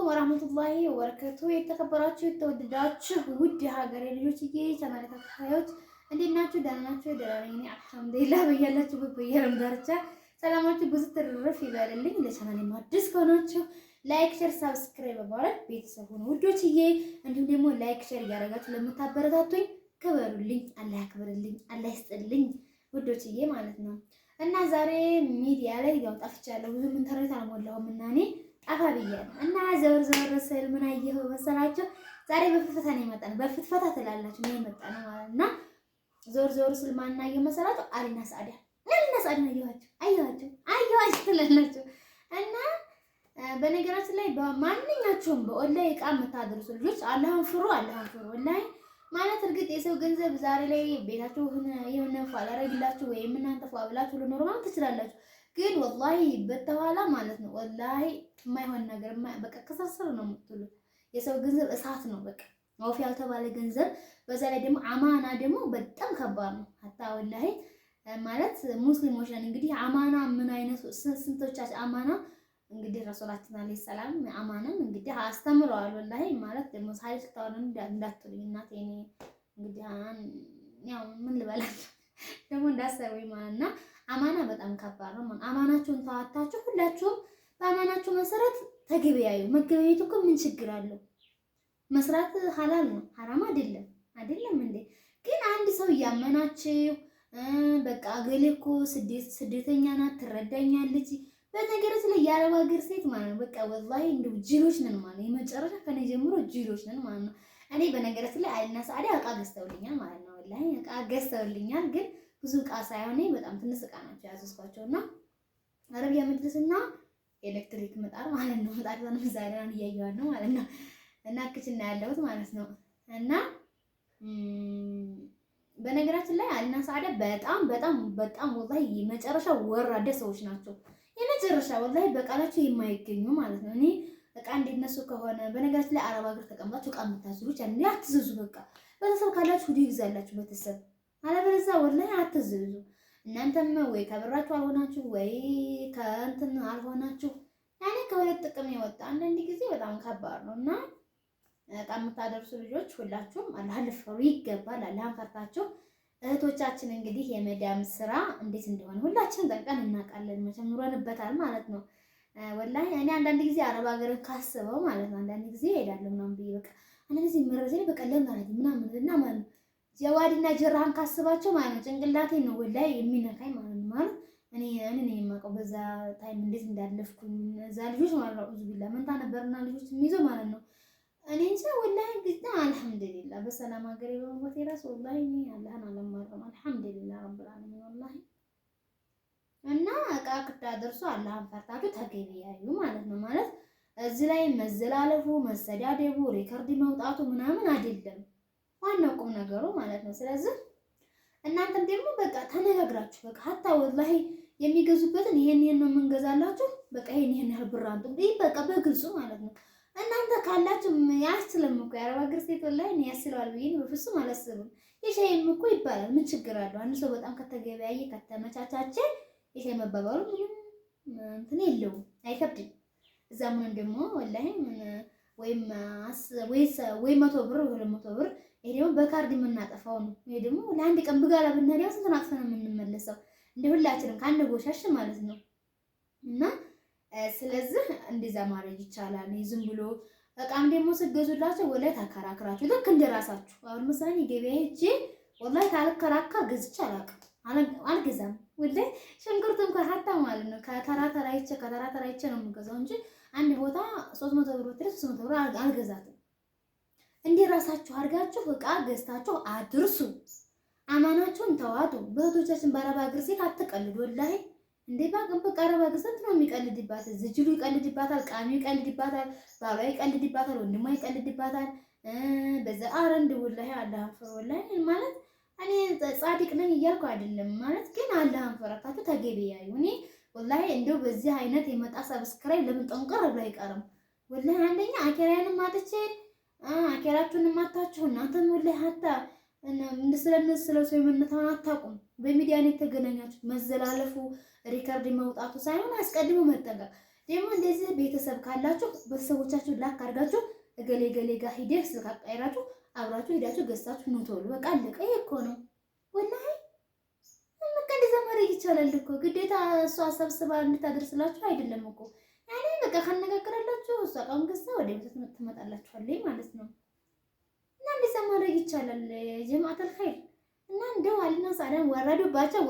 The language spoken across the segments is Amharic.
አለይኩም ወራህመቱላሂ ወበረካቱ። የተከበራችሁ የተወደዳችሁ ውድ የሀገሬ ልጆችዬ ቻናል ተከታታዮች እንዴት ናችሁ? ደህና ናችሁ? ደህና ነኝ እኔ አልሐምዱሊላህ። በያላችሁበት በየዓለም ዳርቻ ሰላማችሁ ብዙ ትርፍ ይበልልኝ። ለቻናሌ አዲስ ከሆናችሁ ላይክ፣ ሼር፣ ሰብስክራይብ በማድረግ ቤተሰብ ሁኑ ውዶችዬ። እንዲሁም ደግሞ ላይክ ሼር እያደረጋችሁ ለምታበረታቱኝ ክበሩልኝ፣ አላህ ያክብርልኝ፣ አላህ ይስጥልኝ ውዶችዬ ማለት ነው። እና ዛሬ ሚዲያ ላይ ያው ጠፍቻለሁ። ብዙም ኢንተርኔት አልሞላሁም እና እኔ ጠፋ ብያለሁ። እና ዘወር ዘወር ስል ምን አየኸው መሰላችሁ? ዛሬ በፍትፈታ ነው የመጣነው። በፍትፈታ ትላላችሁ ነው የመጣነው ማለት እና ዘወር ዘወር ስል ማን አየኸው መሰላችሁ? አሊና ሰዓዳ አየኋቸው ትላላችሁ። እና በነገራችን ላይ በማንኛቸውም በኦንላይን ዕቃ የምታደርሱ ልጆች አላህን ፍሩ፣ አላህን ፍሩ። ወላሂ ማለት እርግጥ የሰው ገንዘብ ዛሬ ላይ ቤታችሁ የሆነ ፏ ላደርግላችሁ ወይም እናንተ ፏ ብላችሁ ልኖር ማለት ትችላላችሁ። ግን ወላሂ በተኋላ ማለት ነው ወላሂ የማይሆን ነገር በቃ ከሰስር ነው የምትሉት። የሰው ገንዘብ እሳት ነው በቃ አውፍ ያልተባለ ገንዘብ። በዛ ላይ ደግሞ አማና ደግሞ በጣም ከባድ ነው። ሀታ ወላሂ ማለት ሙስሊሞች ነን እንግዲህ አማና ምን አይነት ስንቶቻችን አማና እንግዲህ ረሱላችን አለይሂ ሰላም አማናን እንግዲህ አስተምረዋል። ወላሂ ማለት ደግሞ ሳይል ተዋረን እንዳትሉኝ እናቴ እኔ እንግዲህ ያው ምን ልበላችሁ ደግሞ እንዳሰሩኝ ማለትና አማና በጣም ከባድ ነው። አማናችሁን ተዋታችሁ ሁላችሁም በአማናችሁ መሰረት ተገበያዩ። መገበያየቱ እኮ ምን ችግር አለው? መስራት ሐላል ነው፣ ሐራም አይደለም እንዴ? ግን አንድ ሰው እያመናችሁ በቃ ገሌ እኮ ስደተኛ ናት ትረዳኛለች በነገራችን ላይ የአረብ ሀገር ሴት ማለት ነው በቃ ወላሂ እንደው ጅሎች ነን ማለት ነው። የመጨረሻ ከኔ ጀምሮ ጅሎች ነን ማለት ነው። እኔ በነገራችን ላይ አሊና ሰዓዳ ዕቃ ገዝተውልኛል ማለት ነው። ወላሂ ዕቃ ገዝተውልኛል፣ ግን ብዙ ዕቃ ሳይሆን በጣም ትንሽ ዕቃ ናቸው ያዘዝኳቸውና አረቢያ መጅልስና ኤሌክትሪክ ምጣድ ማለት ነው። ምጣድ ነው ዛሬውን እያየዋን ነው ማለት ነው። እና ክችና ያለሁት ማለት ነው። እና በነገራችን ላይ አሊና ሰዓዳ በጣም ወላሂ የመጨረሻ ወራደ ሰዎች ናቸው። የመጨረሻ ወላሂ በቃላቸው የማይገኙ ማለት ነው። እኔ ዕቃ እንደነሱ ከሆነ በነገራችን ላይ አረብ ሀገር ተቀምጣችሁ ዕቃ የምታዝዙ እንዴ አትዝዙ። በቃ ቤተሰብ ካላችሁ ሁሉ ይግዛላችሁ ቤተሰብ፣ አለበለዚያ ወላሂ አትዝዙ። እናንተም ወይ ከብራችሁ አልሆናችሁ ወይ ከእንትን አልሆናችሁ ያኔ ከሁለት ጥቅም የወጣ አንዳንድ ጊዜ በጣም ከባድ ነው። እና ዕቃ የምታደርሱ ልጆች ሁላችሁም አላህን ልትፈሩ ይገባል። አላህን ፈርታችሁ እህቶቻችን እንግዲህ የመዳም ስራ እንዴት እንደሆነ ሁላችንም ጠንቀን እናውቃለን። መቼም ኑረንበታል ማለት ነው። ወላሂ እኔ አንዳንድ ጊዜ አረብ ሀገርን ካስበው ማለት ነው አንዳንድ ጊዜ እሄዳለሁ ምናምን ብዬ በቃ አንዳንድ ጊዜ መረዘ በቃ ለማለት ምናምን እና ማለት ነው ጀዋዲና ጀራህን ካስባቸው ማለት ነው ጭንቅላቴን ነው ወላሂ የሚነካኝ ማለት ነው። ማለት እኔ ነኝ የማውቀው በዛ ታይም እንዴት እንዳለፍኩኝ እዛ ልጆች ማለት ነው ኡዝ ቢላ መንታ ነበርና ልጆች የሚይዘው ማለት ነው። እኔ እንጃ ወላሂ ግዳ አልሐምዱሊላህ በሰላም ሀገር በመግባቴ ራስ ወላሂ እኔ አላህን አለማረም አልሐምዱሊላህ ረብል ዓለሚን ወላሂ። እና ዕቃ ክታደርሱ አላህን ፈርታችሁ ተገበያዩ ማለት ነው። ማለት እዚህ ላይ መዘላለፉ መሰዳደቡ ሪከርድ መውጣቱ ምናምን አይደለም ዋናው ቁም ነገሩ ማለት ነው። ስለዚህ እናንተም ደግሞ በቃ ተነጋግራችሁ በቃ ሀታ ወላሂ የሚገዙበትን ይሄን ነው የምንገዛላችሁ በቃ ይሄን ያህል ብር አንጡ በቃ በግልጹ ማለት ነው። እናንተ ካላችሁ ያስችልም እኮ የአረብ ሀገር ሴት ወላሂ ያስችለዋል ብዬ በፍጹም አላስብም። የሻይም እኮ ይባላል ምን ችግር አለው? አንድ ሰው በጣም ከተገበያየ ከተመቻቻቸ የሻይ መባባሉ ምንም እንትን የለውም አይከብድም። እዛ ምን ደግሞ ወላሂ ምን ወይም ወይ 100 ብር ወይ 200 ብር ይሄ ደግሞ በካርድ የምናጠፋው ነው። ይሄ ደግሞ ለአንድ ቀን ብጋላ ብናዲያ ስንት አጥፈን የምንመለሰው እንደ ሁላችንም ካንደ ጎሻሽ ማለት ነው። እና ስለዚህ እንደዛ ማድረግ ይቻላል። ዝም ብሎ ዕቃም ደግሞ ስትገዙላቸው ወላሂ ተከራክራችሁ ልክ እንደራሳችሁ አሁን ምሳሌ ገበያ ሄጄ ወላሂ ታልከራከር ገዝቼ አልገዛም። ወላሂ ሽንኩርት እንኳን ሀታ ማለት ነው ከተራ ተራይቼ ነው የምገዛው እንጂ አንድ ቦታ 300 ብር ወጥቶ 300 ብር አልገዛትም። እንደራሳችሁ አድርጋችሁ ዕቃ ገዝታችሁ አድርሱ። አማናችሁን ተዋጡ። በእህቶቻችን በአረብ ሀገር ሴት አትቀልዱ ወላሂ እንዴ በቃ አረብ ሀገር ስንት ነው የሚቀልድባት? ዝጅሉ ይቀልድባታል፣ ቃሚው ይቀልድባታል፣ ባሏ ይቀልድባታል፣ ወንድሟ ይቀልድባታል። በዛ አረንድ ወላሂ አላህን ፍሩ። ወላሂ ማለት እኔ ጻድቅ ነኝ እያልኩ አይደለም ማለት ግን አላህን ፈራታችሁ ተገበያዩ። እኔ ወላሂ እንደው በዚህ አይነት የመጣ ሰብስክራይብ ለምን ጠንቀር ብሎ አይቀርም? ወላሂ አንደኛ አኬራዬንም አጥቼ አኬራችሁንም አጣችሁ እናንተም ወላሂ ሀታ ስለነሱ ሰው የምንታውን አታውቁም። በሚዲያ ነው የተገናኛችሁት። መዘላለፉ ሪከርድ መውጣቱ ሳይሆን አስቀድሞ መጠንቀቅ ደግሞ እንደዚህ ቤተሰብ ካላችሁ ቤተሰቦቻችሁ ላክ አድርጋችሁ እገሌ ገሌ ጋር ሂደህ ስልክ አቃይራችሁ አብራችሁ ሄዳችሁ ገዝታችሁ ነው ተወሉ። በቃ አለቀ። ይሄ እኮ ነው ወላሂ። በቃ እንደዛ ማድረግ ይቻላል እኮ ግዴታ እሷ ሰብስባ እንድታደርስላችሁ አይደለም እኮ። ያኔ በቃ ካነጋገራላችሁ እሷ እቃውን ገዝታ ወደ ቤት ትመጣላችኋለች ማለት ነው። እና እንደዛ ማድረግ ይቻላል ጀማዓተል ኸይር። እና እንደው አልና ሳዳን ወረዱባቸው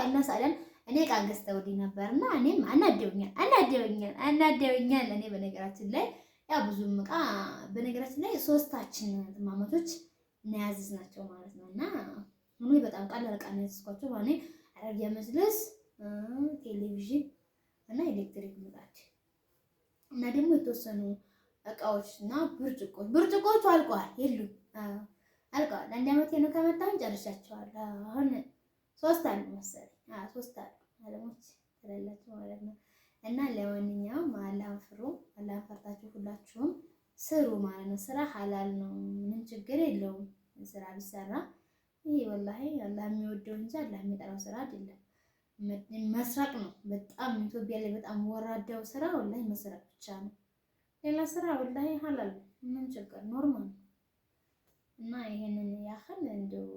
አልና ሳዳን እኔ ዕቃ ገዝተውልኝ ነበርና እኔም አናደውኛል። እኔ በነገራችን ላይ ያው ብዙም ዕቃ በነገራችን ላይ ሶስታችን ማማቶች ነው ያዘዝናቸው ማለት ነው። እና እኔ በጣም ቀላል ዕቃ ነው ያዘዝኳቸው ማለት ነው። አረቢያ መጅለስ፣ ቴሌቪዥን እና ኤሌክትሪክ ምጣድ እና ደግሞ የተወሰኑ ዕቃዎች እና ብርጭቆቹ አልቀዋል የሉም አልቀዋል። አንድ አመቴ ነው ከመጣሁኝ ጨርሻቸዋለሁ። አሁን 3 አሉ መሰለኝ 3 አሉ አለሞች ተላላችሁ ማለት ነው። እና ለማንኛውም አላህን ፍሩ፣ አላህን ፈርታችሁ ሁላችሁም ስሩ ማለት ነው። ስራ ሐላል ነው፣ ምንም ችግር የለውም። ስራ ቢሰራ ይሄ ወላሂ አላህ የሚወደው እንጂ አላህ የሚጠላው ስራ አይደለም። መስረቅ ነው በጣም ኢትዮጵያ ላይ በጣም ወራዳው ስራ ወላሂ መስረቅ ብቻ ነው። ሌላ ስራ ወላሂ ሐላል ነው፣ ምንም ችግር ኖርማል ነው። እና ይሄንን ያህል እንደው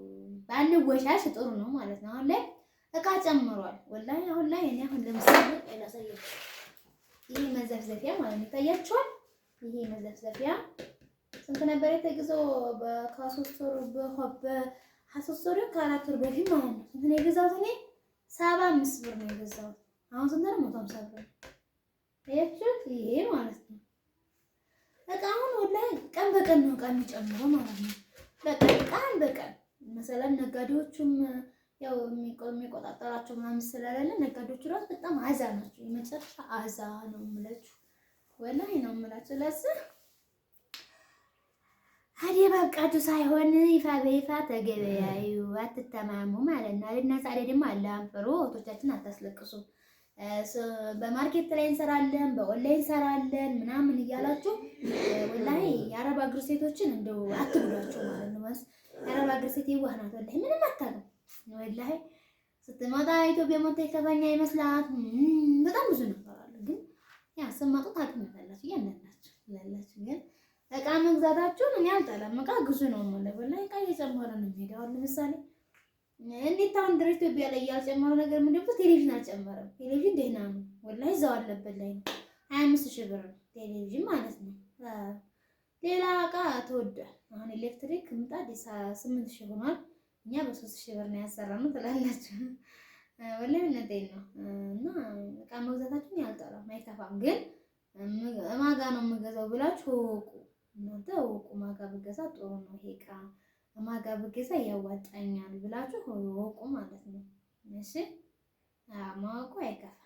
ባንወሻሽ ጥሩ ነው ማለት ነው። አሁን ላይ ዕቃ ጨምሯል ወላሂ። አሁን ላይ እኔ አሁን ለምሳሌ ላሳያችሁ፣ ይሄ መዘፍዘፊያ ማለት ነው ይታያችኋል። ይሄ መዘፍዘፊያ ስንት ነበር የተገዛው? ከ3 ወር በ3 ወር ከ4 ወር በፊት ማለት ነው። ስንት ነው የገዛሁት እኔ? 75 ብር ነው የገዛሁት። አሁን ስንት ነው? 150 ብር። ታያችሁት? ይሄ ማለት ነው እቃውን ወላሂ ቀን በቀን ነው ዕቃ የሚጨምረው ማለት ነው። ቀን በቀን መሰለን ነጋዴዎቹም ያው የሚቆጣጠራቸው ምናምን ስለሌለ ነጋዴዎቹ ራሱ በጣም አዛ ናቸው። የመጨረሻ አዛ ነው የምላችሁ ወላሂ ነው የምላችሁ። ለዚህ ሀዲያ ባብቃችሁ ሳይሆን ይፋ በይፋ ተገበያዩ፣ አትተማሙ ማለት ነው። አለና ዛሬ ደግሞ አላህን ፍሩ፣ እህቶቻችን አታስለቅሱ። በማርኬት ላይ እንሰራለን በኦንላይን እንሰራለን ምናምን እያላችሁ ወላሂ የአረብ አገር ሴቶችን እንደው አትጉዳቸው ማለት ነው። የአረብ አገር ሴት የዋህ ናት ወላሂ፣ ምንም አታውቅም ወላሂ። ስትመጣ ኢትዮጵያ ሞታ ከፋኛ ይመስላት በጣም ብዙ ነገር አለ። ግን ያ ስትመጡ ታውቁታላችሁ እያንዳንዳችሁ ይላላችሁ። ግን ዕቃ መግዛታችሁን እኔ አልጠላም። ዕቃ ግዙ ነው ማለት ወላሂ። ዕቃ እየጨመረ ነው የሚሄደው። ለምሳሌ እንዴት አሁን ድረስ ኢትዮጵያ ላይ ያልጨመረው ነገር ምንድን ነው? ቴሌቪዥን አልጨመረም። ቴሌቪዥን ደህና ነው ወላሂ፣ እዛው አለበት ላይ ነው። 25,000 ብር ነው ቴሌቪዥን ማለት ነው። ሌላ ዕቃ ተወዷል። አሁን ኤሌክትሪክ ምጣድ 8,000 ሆኗል። እኛ በ3,000 ብር ነው ያሰራነው ትላላችሁ። ወላሂ እውነቴን ነው። እና ዕቃ መግዛታችሁን ያልጠላም አይከፋም። ግን ማጋ ነው የምገዛው ብላችሁ እወቁ። እናንተ እወቁ። ማጋ ብገዛ ጥሩ ነው ይሄ ዕቃ ማጋ ብገዛ ያዋጣኛል ብላችሁ እወቁ ማለት ነው። እሺ ማወቁ አይከፋም።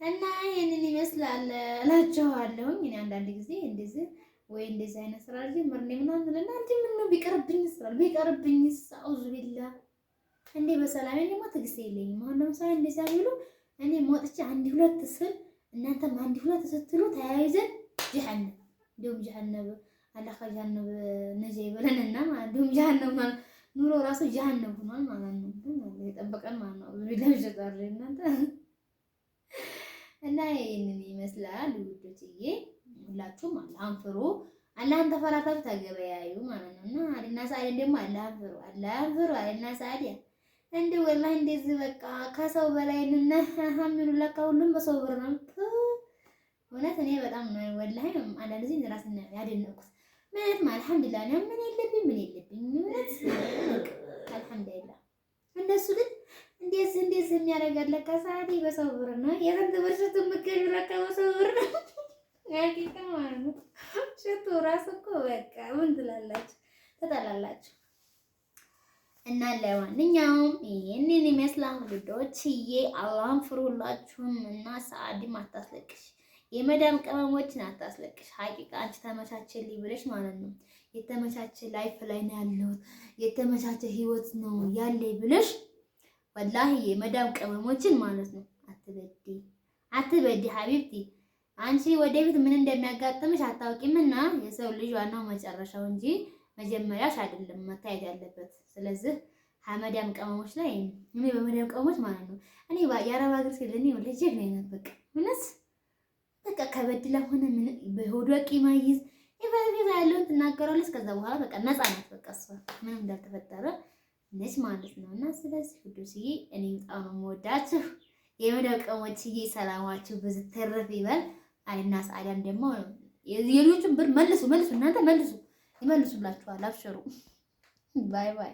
እና ይሄንን ይመስላል እላችኋለሁ። እኔ አንዳንድ ጊዜ እንደዚህ ወይ እንደዚህ አይነት ስራ ጀምር ነው ምናምን ለእናንተ ምን ነው ቢቀርብኝስ አውዙ ቢላ እንዴ በሰላም እኔ ሞት ትግስት የለኝም። አሁን ለምሳሌ እንደዛ ቢሉ እኔ ሞጥቼ 1-2 ስል እናንተም 1-2 ስትሉ ተያይዘን ጀሃነም አላህ ከጀሃነም ነጂ ይበለንና እንዲሁም ጀሃነም ኑሮ ራሱ ጀሃነም ሆኗል ማለት ነው። ግን የጠበቀን ማለት ነው ቢላሽ ጋር እናንተ እና ይሄንን ይመስላል ውዶችዬ። ሁላችሁም አላህን ፍሩ፣ አላህን ተፈራታችሁ ተገበያዩ ማለት ነው። እና አለና ሳዲያ ደግሞ አላህን ፍሩ አለና ሳዲያ እንደ ወላሂ እንደዚህ በቃ ከሰው በላይ እና አልሐምዱሊላህ ሁሉም በሰው ብር ነው። እውነት እኔ በጣም ነው ወላሂ አንዳንድ ጊዜ ራስና ያደነኩት ምንም አልሐምዱሊላህ ነው። ምን የለብኝ እውነት አልሐምዱሊላህ። እንደሱ ግን እንደዚህ የሚያደርጋለ ከሳዲ በሰው ብር ነው። የስንት ብር ሽቱ የምትገዢው በሰው ብር ነው። ያቂታ ማለት ነው። ሽቱ ራሱ እኮ በቃ ምን ትላላችሁ ተጠላላችሁ። እና ለማንኛውም ይሄንን ይመስላል ልጆችዬ። አላህን ፍሩላችሁም እና ሳዲም አታስለቅሽ፣ የመዳም ቅመሞችን አታስለቅሽ። ሀቂቃ አንቺ ተመቻቸልኝ ብለሽ ማለት ነው የተመቻቸ ላይፍ ላይ ነው ያለሁት የተመቻቸ ህይወት ነው ያለኝ ብለሽ ወላሂ የመዳም ቅመሞችን ማለት ነው አትበዲ ሀቢብቲ። አንቺ ወደፊት ምን እንደሚያጋጥምሽ አታውቂምና የሰው ልጅ ዋናው መጨረሻው እንጂ መጀመሪያሽ አይደለም መታየት ያለበት። ስለዚህ ሀመዳም ቅመሞች ላይ እኔ በመዳም ቅመሞች ማለት ነው እኔ የአረብ ሀገር ሴት እኔ ልጅ ነኝ በቃ ምንስ በቃ ከበድ ለሆነ ምን በሆዷ ቂም አይዝ ይፈለግ ያለውን ትናገራለች። ከዛ በኋላ በቃ ነፃ ናት። በቃ እሷ ምንም እንዳልተፈጠረ ነች ማለት ነው። እና ስለዚህ ሁዱስዬ እኔ በጣም ነው የምወዳችሁ የመዳም ቅመሞችዬ። ሰላማችሁ ብዙ ተረፍ ይበል። አይና ሰዓዳም ደግሞ የልጆቹን ብር መልሱ እናንተ መልሱ ይመልሱላችኋል። አብሽሩ። ባይ ባይ